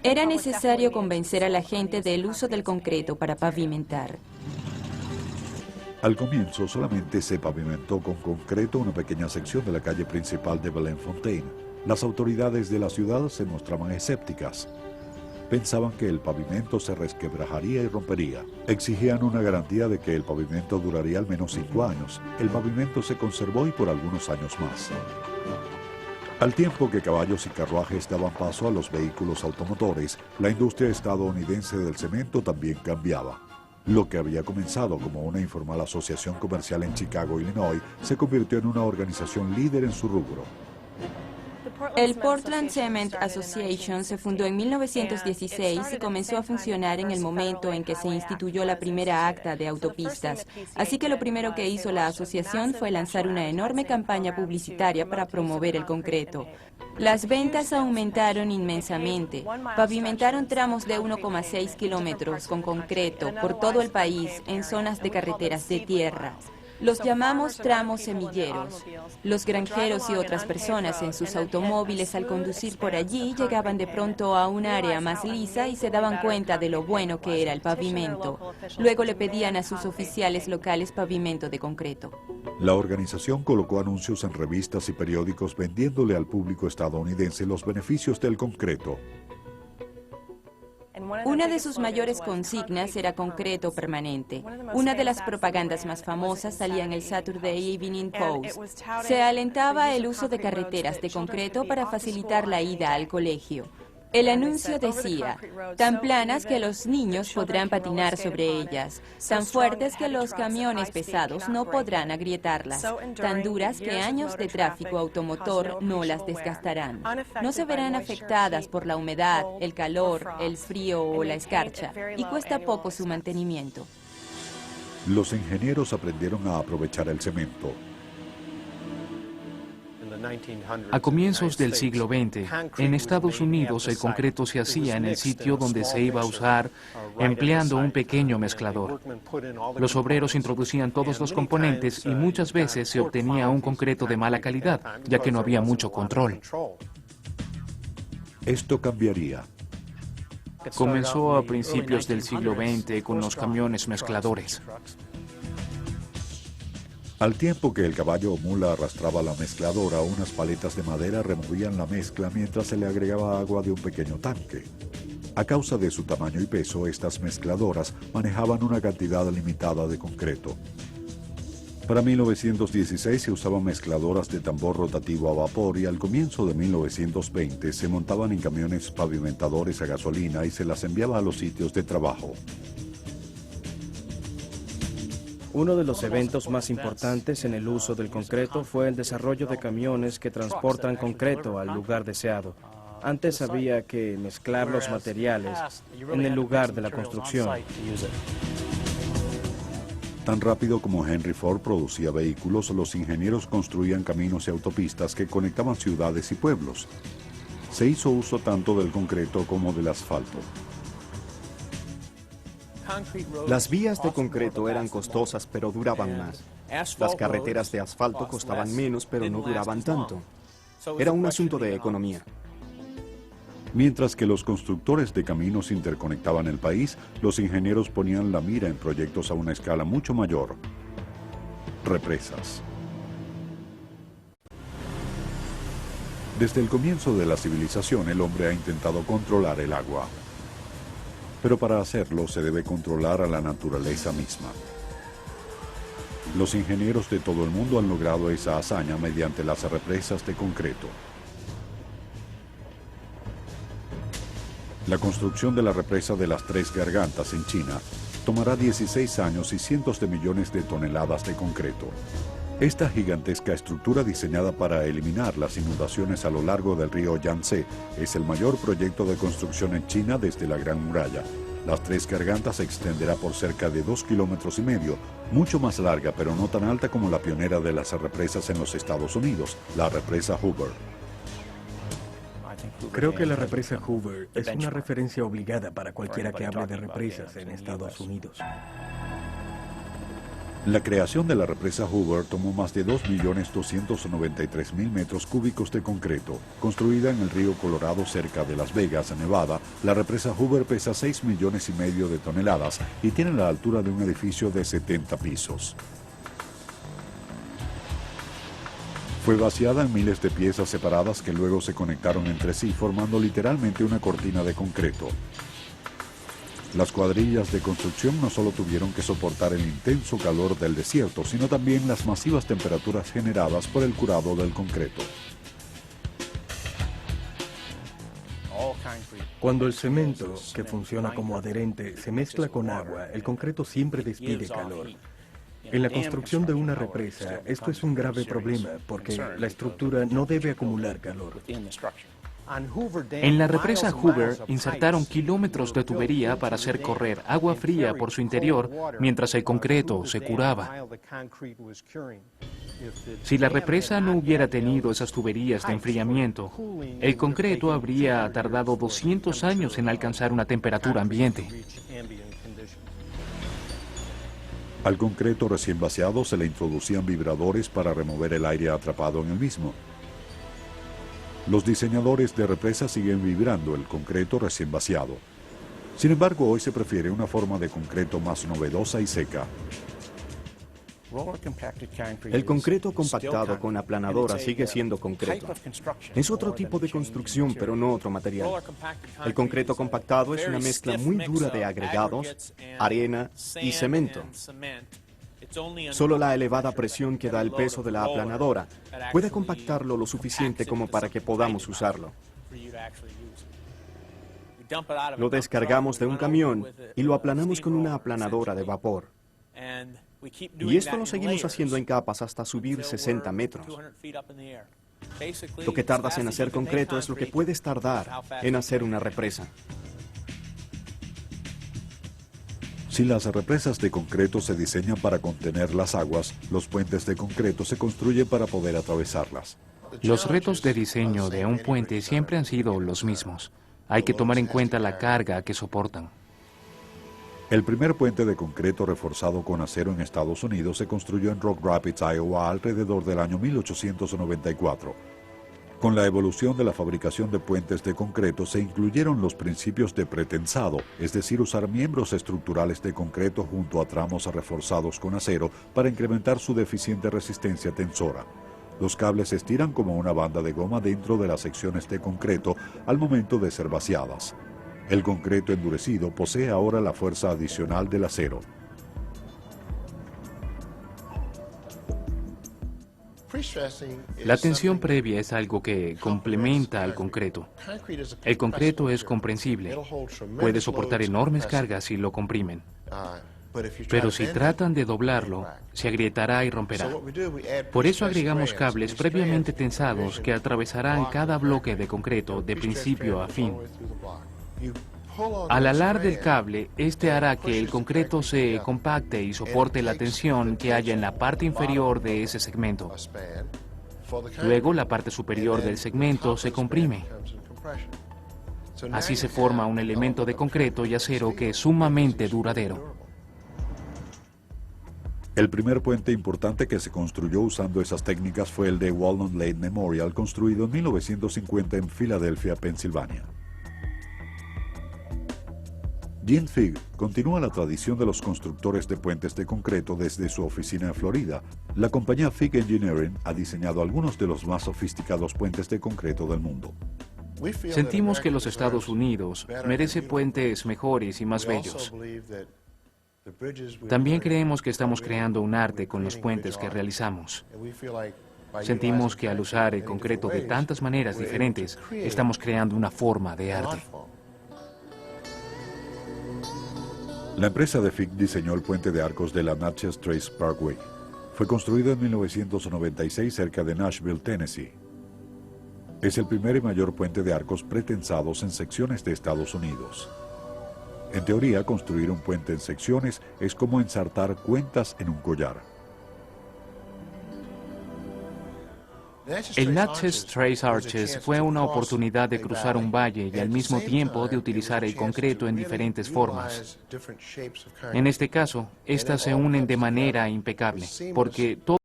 Era necesario convencer a la gente del uso del concreto para pavimentar. Al comienzo solamente se pavimentó con concreto una pequeña sección de la calle principal de Bellefontaine. Las autoridades de la ciudad se mostraban escépticas. Pensaban que el pavimento se resquebrajaría y rompería. Exigían una garantía de que el pavimento duraría al menos 5 años. El pavimento se conservó y por algunos años más. Al tiempo que caballos y carruajes daban paso a los vehículos automotores, la industria estadounidense del cemento también cambiaba. Lo que había comenzado como una informal asociación comercial en Chicago, Illinois, se convirtió en una organización líder en su rubro. El Portland Cement Association se fundó en 1916 y comenzó a funcionar en el momento en que se instituyó la primera acta de autopistas. Así que lo primero que hizo la asociación fue lanzar una enorme campaña publicitaria para promover el concreto. Las ventas aumentaron inmensamente. Pavimentaron tramos de 1,6 kilómetros con concreto por todo el país en zonas de carreteras de tierra. Los llamamos tramos semilleros. Los granjeros y otras personas en sus automóviles al conducir por allí llegaban de pronto a un área más lisa y se daban cuenta de lo bueno que era el pavimento. Luego le pedían a sus oficiales locales pavimento de concreto. La organización colocó anuncios en revistas y periódicos vendiéndole al público estadounidense los beneficios del concreto. Una de sus mayores consignas era concreto permanente. Una de las propagandas más famosas salía en el Saturday Evening Post. Se alentaba el uso de carreteras de concreto para facilitar la ida al colegio. El anuncio decía, tan planas que los niños podrán patinar sobre ellas, tan fuertes que los camiones pesados no podrán agrietarlas, tan duras que años de tráfico automotor no las desgastarán. No se verán afectadas por la humedad, el calor, el frío o la escarcha, y cuesta poco su mantenimiento. Los ingenieros aprendieron a aprovechar el cemento. A comienzos del siglo XX, en Estados Unidos el concreto se hacía en el sitio donde se iba a usar, empleando un pequeño mezclador. Los obreros introducían todos los componentes y muchas veces se obtenía un concreto de mala calidad, ya que no había mucho control. Esto cambiaría. Comenzó a principios del siglo XX con los camiones mezcladores. Al tiempo que el caballo o mula arrastraba la mezcladora, unas paletas de madera removían la mezcla mientras se le agregaba agua de un pequeño tanque. A causa de su tamaño y peso, estas mezcladoras manejaban una cantidad limitada de concreto. Para 1916 se usaban mezcladoras de tambor rotativo a vapor y al comienzo de 1920 se montaban en camiones pavimentadores a gasolina y se las enviaba a los sitios de trabajo. Uno de los eventos más importantes en el uso del concreto fue el desarrollo de camiones que transportan concreto al lugar deseado. Antes había que mezclar los materiales en el lugar de la construcción. Tan rápido como Henry Ford producía vehículos, los ingenieros construían caminos y autopistas que conectaban ciudades y pueblos. Se hizo uso tanto del concreto como del asfalto. Las vías de concreto eran costosas, pero duraban más. Las carreteras de asfalto costaban menos, pero no duraban tanto. Era un asunto de economía. Mientras que los constructores de caminos interconectaban el país, los ingenieros ponían la mira en proyectos a una escala mucho mayor. Represas. Desde el comienzo de la civilización, el hombre ha intentado controlar el agua. Pero para hacerlo se debe controlar a la naturaleza misma. Los ingenieros de todo el mundo han logrado esa hazaña mediante las represas de concreto. La construcción de la represa de las Tres Gargantas en China tomará 16 años y cientos de millones de toneladas de concreto. Esta gigantesca estructura diseñada para eliminar las inundaciones a lo largo del río Yangtze es el mayor proyecto de construcción en China desde la Gran Muralla. Las Tres Gargantas se extenderá por cerca de 2,5 kilómetros, mucho más larga pero no tan alta como la pionera de las represas en los Estados Unidos, la represa Hoover. Creo que la represa Hoover es una referencia obligada para cualquiera que hable de represas en Estados Unidos. La creación de la represa Hoover tomó más de 2.293.000 metros cúbicos de concreto. Construida en el río Colorado cerca de Las Vegas, Nevada, la represa Hoover pesa 6,5 millones de toneladas y tiene la altura de un edificio de 70 pisos. Fue vaciada en miles de piezas separadas que luego se conectaron entre sí, formando literalmente una cortina de concreto. Las cuadrillas de construcción no solo tuvieron que soportar el intenso calor del desierto, sino también las masivas temperaturas generadas por el curado del concreto. Cuando el cemento, que funciona como adherente, se mezcla con agua, el concreto siempre despide calor. En la construcción de una represa, esto es un grave problema porque la estructura no debe acumular calor. En la represa Hoover insertaron kilómetros de tubería para hacer correr agua fría por su interior mientras el concreto se curaba. Si la represa no hubiera tenido esas tuberías de enfriamiento, el concreto habría tardado 200 años en alcanzar una temperatura ambiente. Al concreto recién vaciado se le introducían vibradores para remover el aire atrapado en el mismo. Los diseñadores de represas siguen vibrando el concreto recién vaciado. Sin embargo, hoy se prefiere una forma de concreto más novedosa y seca. El concreto compactado con aplanadora sigue siendo concreto. Es otro tipo de construcción, pero no otro material. El concreto compactado es una mezcla muy dura de agregados, arena y cemento. Solo la elevada presión que da el peso de la aplanadora puede compactarlo lo suficiente como para que podamos usarlo. Lo descargamos de un camión y lo aplanamos con una aplanadora de vapor. Y esto lo seguimos haciendo en capas hasta subir 60 metros. Lo que tardas en hacer concreto es lo que puedes tardar en hacer una represa. Si las represas de concreto se diseñan para contener las aguas, los puentes de concreto se construyen para poder atravesarlas. Los retos de diseño de un puente siempre han sido los mismos. Hay que tomar en cuenta la carga que soportan. El primer puente de concreto reforzado con acero en Estados Unidos se construyó en Rock Rapids, Iowa, alrededor del año 1894. Con la evolución de la fabricación de puentes de concreto se incluyeron los principios de pretensado, es decir, usar miembros estructurales de concreto junto a tramos reforzados con acero para incrementar su deficiente resistencia tensora. Los cables se estiran como una banda de goma dentro de las secciones de concreto al momento de ser vaciadas. El concreto endurecido posee ahora la fuerza adicional del acero. La tensión previa es algo que complementa al concreto. El concreto es comprensible. Puede soportar enormes cargas si lo comprimen. Pero si tratan de doblarlo, se agrietará y romperá. Por eso agregamos cables previamente tensados que atravesarán cada bloque de concreto de principio a fin. Al alar del cable, este hará que el concreto se compacte y soporte la tensión que haya en la parte inferior de ese segmento. Luego, la parte superior del segmento se comprime. Así se forma un elemento de concreto y acero que es sumamente duradero. El primer puente importante que se construyó usando esas técnicas fue el de Walnut Lane Memorial, construido en 1950 en Filadelfia, Pensilvania. Jim Figg continúa la tradición de los constructores de puentes de concreto desde su oficina en Florida. La compañía Figg Engineering ha diseñado algunos de los más sofisticados puentes de concreto del mundo. Sentimos que los Estados Unidos merece puentes mejores y más bellos. También creemos que estamos creando un arte con los puentes que realizamos. Sentimos que al usar el concreto de tantas maneras diferentes, estamos creando una forma de arte. La empresa de Figg diseñó el puente de arcos de la Natchez Trace Parkway. Fue construido en 1996 cerca de Nashville, Tennessee. Es el primer y mayor puente de arcos pretensados en secciones de Estados Unidos. En teoría, construir un puente en secciones es como ensartar cuentas en un collar. El Natchez Trace Arches fue una oportunidad de cruzar un valle y al mismo tiempo de utilizar el concreto en diferentes formas. En este caso, estas se unen de manera impecable, porque todo